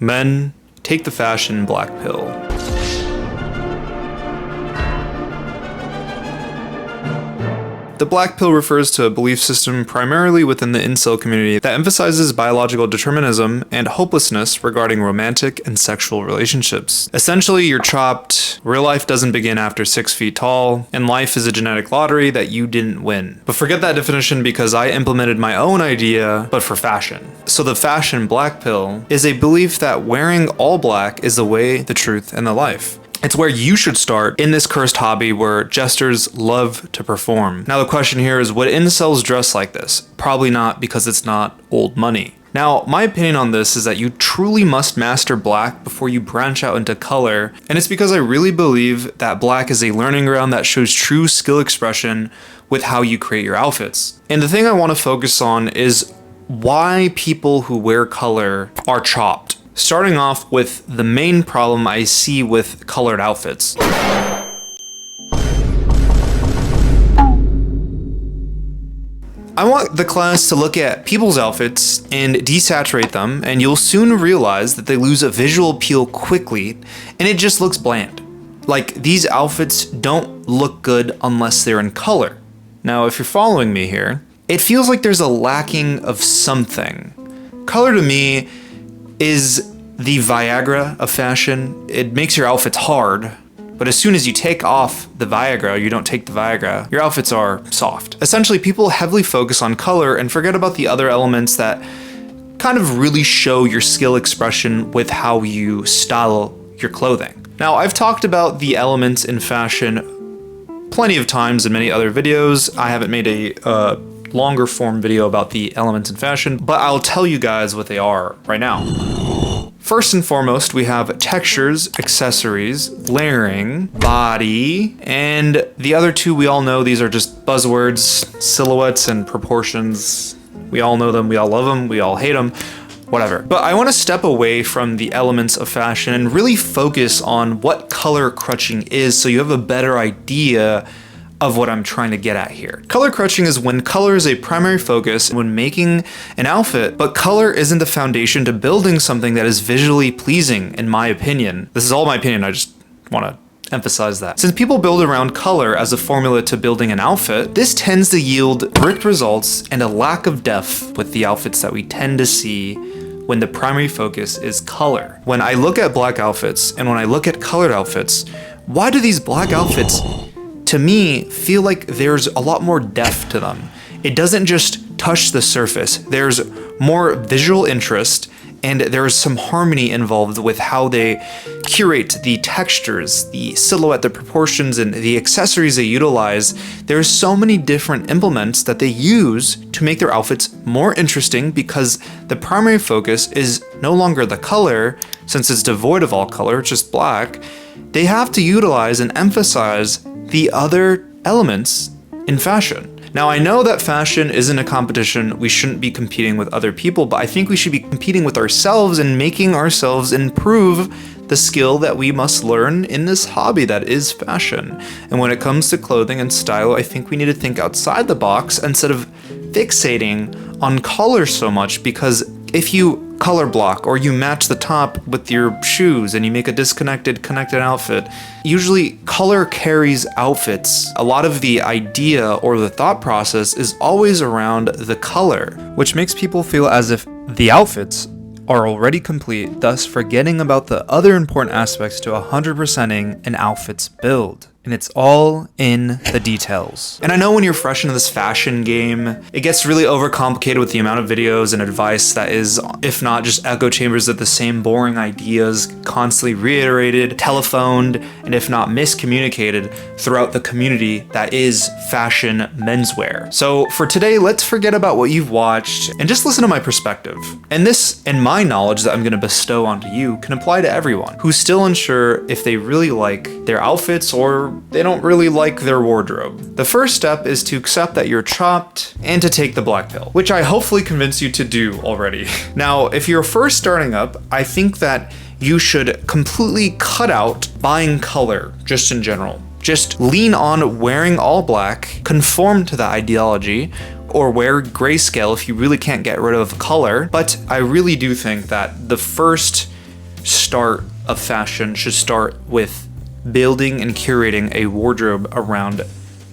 Men, take the fashion black pill. The black pill refers to a belief system primarily within the incel community that emphasizes biological determinism and hopelessness regarding romantic and sexual relationships. Essentially, you're chopped, real life doesn't begin after 6 feet tall, and life is a genetic lottery that you didn't win. But forget that definition because I implemented my own idea, but for fashion. So the fashion black pill is a belief that wearing all black is the way, the truth, and the life. It's where you should start in this cursed hobby where jesters love to perform. Now the question here is, would incels dress like this? Probably not, because it's not old money. Now, my opinion on this is that you truly must master black before you branch out into color, and it's because I really believe that black is a learning ground that shows true skill expression with how you create your outfits. And the thing I want to focus on is why people who wear color are chopped. Starting off with the main problem I see with colored outfits. I want the class to look at people's outfits and desaturate them, and you'll soon realize that they lose a visual appeal quickly, and it just looks bland. Like, these outfits don't look good unless they're in color. Now, if you're following me here, it feels like there's a lacking of something. Color to me is the Viagra of fashion. It makes your outfits hard, but as soon as you take off the Viagra, you don't take the Viagra, your outfits are soft. Essentially, people heavily focus on color and forget about the other elements that kind of really show your skill expression with how you style your clothing. Now, I've talked about the elements in fashion plenty of times in many other videos. I haven't made a longer form video about the elements in fashion, but I'll tell you guys what they are right now. First and foremost, we have textures, accessories, layering, body, and the other two we all know. These are just buzzwords, silhouettes and proportions. We all know them, we all love them, we all hate them, whatever. But I want to step away from the elements of fashion and really focus on what color crutching is so you have a better idea of what I'm trying to get at here. Color crutching is when color is a primary focus when making an outfit, but color isn't the foundation to building something that is visually pleasing, in my opinion. This is all my opinion, I just want to emphasize that. Since people build around color as a formula to building an outfit, this tends to yield brick results and a lack of depth with the outfits that we tend to see when the primary focus is color. When I look at black outfits and when I look at colored outfits, why do these black outfits to me feel like there's a lot more depth to them? It doesn't just touch the surface. There's more visual interest and there's some harmony involved with how they curate the textures, the silhouette, the proportions, and the accessories they utilize. There's so many different implements that they use to make their outfits more interesting because the primary focus is no longer the color, since it's devoid of all color, it's just black. They have to utilize and emphasize the other elements in fashion. Now, I know that fashion isn't a competition, we shouldn't be competing with other people, but I think we should be competing with ourselves and making ourselves improve the skill that we must learn in this hobby that is fashion. And when it comes to clothing and style, I think we need to think outside the box instead of fixating on color so much, because if you color block or you match the top with your shoes and you make a connected outfit, usually color carries outfits. A lot of the idea or the thought process is always around the color, which makes people feel as if the outfits are already complete, thus forgetting about the other important aspects to 100%ing an outfit's build. And it's all in the details. And I know when you're fresh into this fashion game, it gets really overcomplicated with the amount of videos and advice that is, if not just echo chambers of the same boring ideas, constantly reiterated, telephoned, and if not miscommunicated throughout the community that is fashion menswear. So for today, let's forget about what you've watched and just listen to my perspective. And this, and my knowledge that I'm gonna bestow onto you, can apply to everyone who's still unsure if they really like their outfits or they don't really like their wardrobe. The first step is to accept that you're chopped and to take the black pill, which I hopefully convinced you to do already. Now, if you're first starting up, I think that you should completely cut out buying color, just in general. Just lean on wearing all black, conform to the ideology, or wear grayscale if you really can't get rid of color. But I really do think that the first start of fashion should start with building and curating a wardrobe around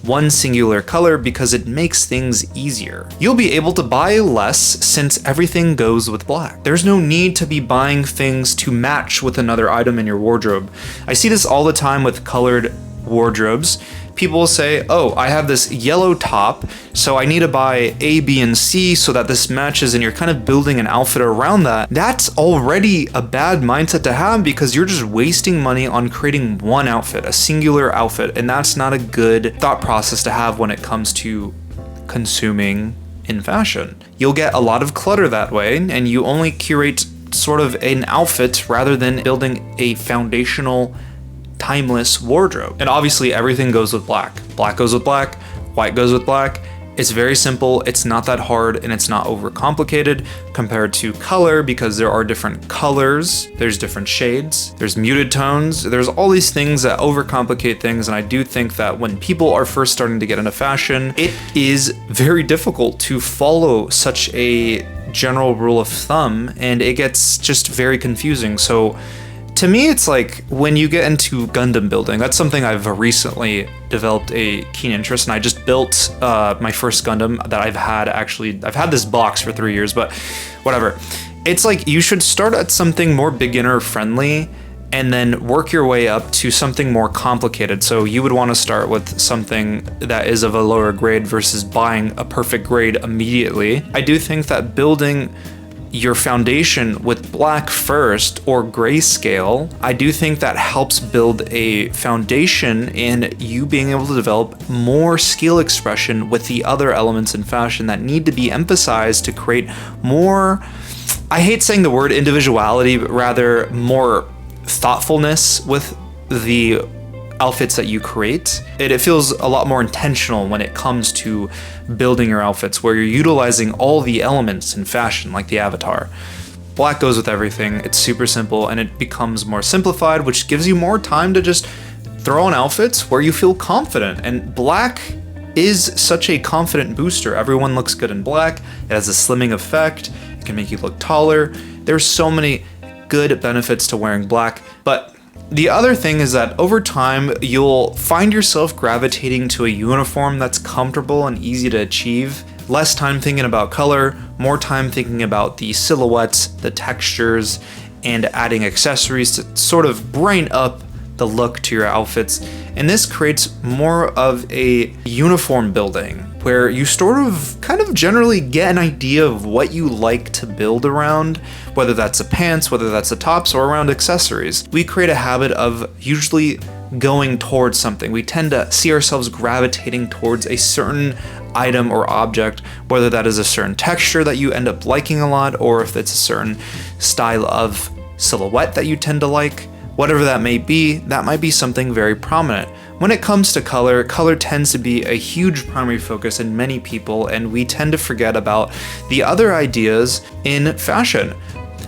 one singular color because it makes things easier. You'll be able to buy less since everything goes with black. There's no need to be buying things to match with another item in your wardrobe. I see this all the time with colored wardrobes. People will say, oh, I have this yellow top, so I need to buy A, B, and C so that this matches, and you're kind of building an outfit around that. That's already a bad mindset to have because you're just wasting money on creating one outfit, a singular outfit, and that's not a good thought process to have when it comes to consuming in fashion. You'll get a lot of clutter that way, and you only curate sort of an outfit rather than building a foundational timeless wardrobe. And obviously everything goes with black. Black goes with black, white goes with black. It's very simple, it's not that hard, and it's not overcomplicated compared to color because there are different colors, there's different shades, there's muted tones, there's all these things that overcomplicate things. And I do think that when people are first starting to get into fashion, it is very difficult to follow such a general rule of thumb, and it gets just very confusing. So to me, it's like when you get into Gundam building, that's something I've recently developed a keen interest in. I just built my first Gundam that I've had this box for 3 years, but whatever. It's like you should start at something more beginner friendly and then work your way up to something more complicated. So you would want to start with something that is of a lower grade versus buying a perfect grade immediately. I do think that building your foundation with black first or grayscale, I do think that helps build a foundation in you being able to develop more skill expression with the other elements in fashion that need to be emphasized to create more, I hate saying the word individuality, but rather more thoughtfulness with the outfits that you create. It feels a lot more intentional when it comes to building your outfits, where you're utilizing all the elements in fashion, like the avatar. Black goes with everything, it's super simple, and it becomes more simplified, which gives you more time to just throw on outfits where you feel confident. And black is such a confident booster. Everyone looks good in black. It has a slimming effect. It can make you look taller. There's so many good benefits to wearing black, but the other thing is that over time, you'll find yourself gravitating to a uniform that's comfortable and easy to achieve. Less time thinking about color, more time thinking about the silhouettes, the textures, and adding accessories to sort of brighten up the look to your outfits. And this creates more of a uniform building where you sort of kind of generally get an idea of what you like to build around, whether that's the pants, whether that's the tops, or around accessories. We create a habit of usually going towards something. We tend to see ourselves gravitating towards a certain item or object, whether that is a certain texture that you end up liking a lot, or if it's a certain style of silhouette that you tend to like. Whatever that might be something very prominent. When it comes to color, color tends to be a huge primary focus in many people, and we tend to forget about the other ideas in fashion.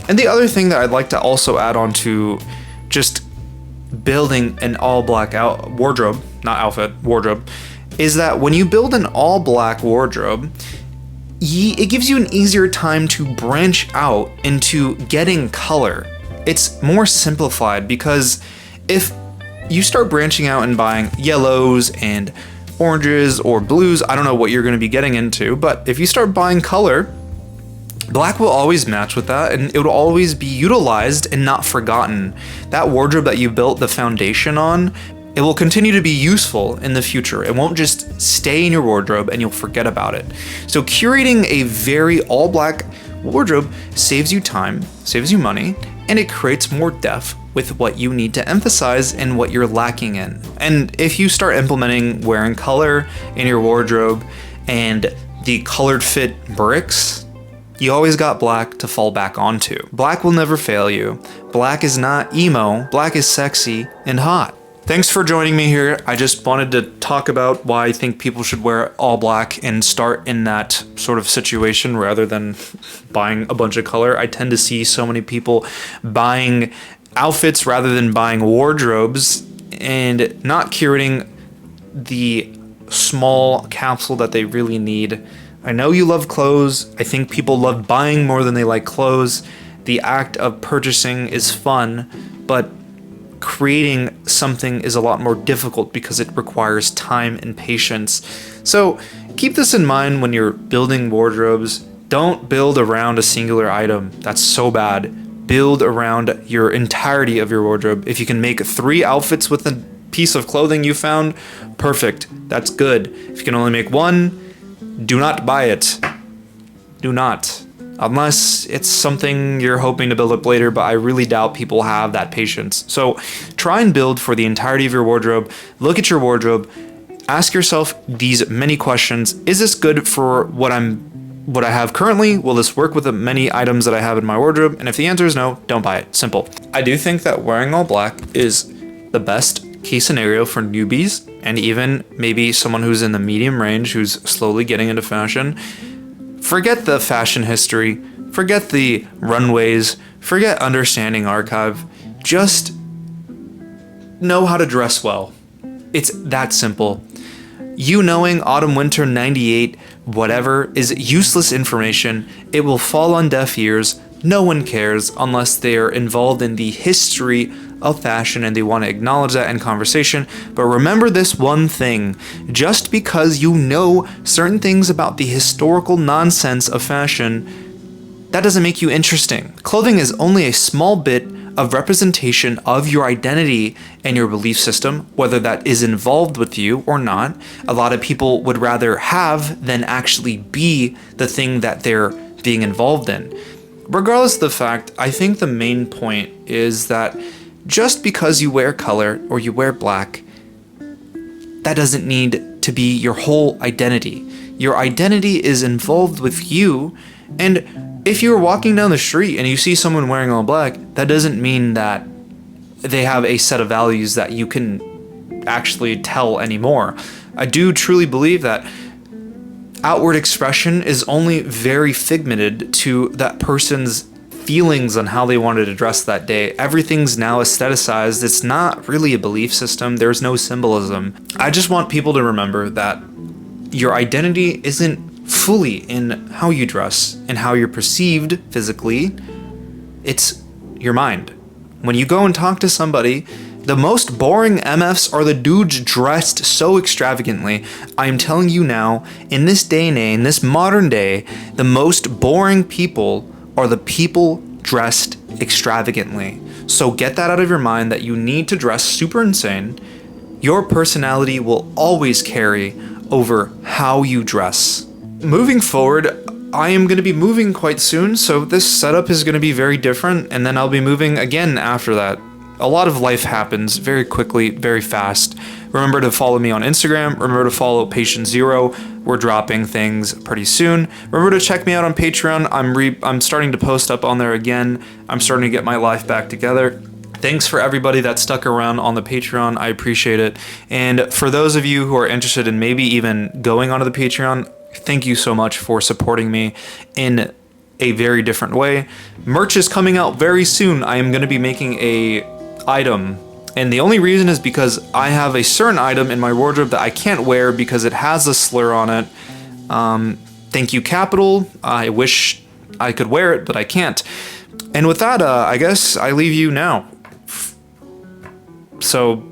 And the other thing that I'd like to also add on to just building an all black wardrobe, not outfit, wardrobe, is that when you build an all black wardrobe, it gives you an easier time to branch out into getting color. It's more simplified because if you start branching out and buying yellows and oranges or blues, I don't know what you're going to be getting into, but if you start buying color, black will always match with that, and it will always be utilized and not forgotten. That wardrobe that you built the foundation on, it will continue to be useful in the future. It won't just stay in your wardrobe and you'll forget about it. So curating a very all black wardrobe saves you time, saves you money, and it creates more depth with what you need to emphasize and what you're lacking in. And if you start implementing wearing color in your wardrobe and the colored fit bricks, you always got black to fall back onto. Black will never fail you. Black is not emo, black is sexy and hot. Thanks for joining me here. I just wanted to talk about why I think people should wear all black and start in that sort of situation rather than buying a bunch of color. I tend to see so many people buying outfits rather than buying wardrobes and not curating the small capsule that they really need. I know you love clothes. I think people love buying more than they like clothes. The act of purchasing is fun, but creating something is a lot more difficult because it requires time and patience. So keep this in mind when you're building wardrobes. Don't build around a singular item. That's so bad. Build around your entirety of your wardrobe. If you can make 3 outfits with a piece of clothing you found, perfect. That's good. If you can only make 1, do not buy it. Do not. Unless it's something you're hoping to build up later, but I really doubt people have that patience. So try and build for the entirety of your wardrobe. Look at your wardrobe. Ask yourself these many questions. Is this good for what I have currently? Will this work with the many items that I have in my wardrobe? And if the answer is no, don't buy it. Simple. I do think that wearing all black is the best case scenario for newbies and even maybe someone who's in the medium range who's slowly getting into fashion. Forget the fashion history, forget the runways, forget understanding archive. Just know how to dress well. It's that simple. You knowing autumn winter 98 whatever is useless information. It will fall on deaf ears. No one cares unless they are involved in the history of fashion and they want to acknowledge that in conversation. But remember this one thing: just because you know certain things about the historical nonsense of fashion, that doesn't make you interesting. Clothing is only a small bit of representation of your identity and your belief system, whether that is involved with you or not. A lot of people would rather have than actually be the thing that they're being involved in. Regardless of the fact, I think the main point is that just because you wear color or you wear black, that doesn't need to be your whole identity. Your identity is involved with you, and if you're walking down the street and you see someone wearing all black, that doesn't mean that they have a set of values that you can actually tell anymore. I do truly believe that outward expression is only very figmented to that person's feelings on how they wanted to dress that day. Everything's now aestheticized. It's not really a belief system. There's no symbolism. I just want people to remember that your identity isn't fully in how you dress and how you're perceived physically. It's your mind. When you go and talk to somebody, the most boring MFs are the dudes dressed so extravagantly. I'm telling you now, in this day and age, in this modern day, the most boring people are the people dressed extravagantly. So get that out of your mind that you need to dress super insane. Your personality will always carry over how you dress. Moving forward, I am going to be moving quite soon, so this setup is going to be very different, and then I'll be moving again after that. A lot of life happens very quickly, very fast. Remember to follow me on Instagram. Remember to follow Patient Zero. We're dropping things pretty soon. Remember to check me out on Patreon. I'm starting to post up on there again. I'm starting to get my life back together. Thanks for everybody that stuck around on the Patreon. I appreciate it. And for those of you who are interested in maybe even going onto the Patreon, thank you so much for supporting me in a very different way. Merch is coming out very soon. I am going to be making a item, and the only reason is because I have a certain item in my wardrobe that I can't wear because it has a slur on it. Thank you, Capital. I wish I could wear it, but I can't. And with that, I guess I leave you now. So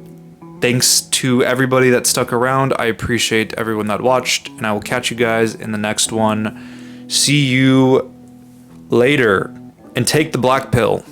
thanks to everybody that stuck around. I appreciate everyone that watched, and I will catch you guys in the next one. See you later, and take the black pill.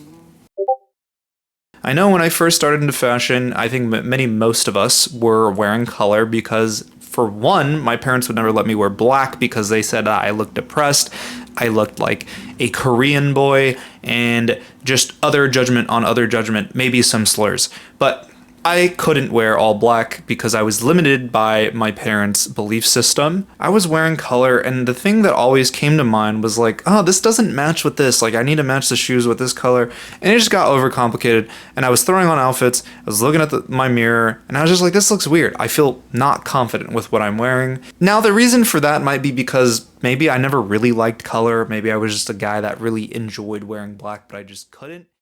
I know when I first started into fashion, I think most of us were wearing color because, for one, my parents would never let me wear black because they said I looked depressed, I looked like a Korean boy, and just other judgment on other judgment, maybe some slurs. But I couldn't wear all black because I was limited by my parents' belief system. I was wearing color, and the thing that always came to mind was like, oh, this doesn't match with this. Like, I need to match the shoes with this color. And it just got overcomplicated. And I was throwing on outfits. I was looking at my mirror, and I was just like, this looks weird. I feel not confident with what I'm wearing. Now, the reason for that might be because maybe I never really liked color. Maybe I was just a guy that really enjoyed wearing black, but I just couldn't.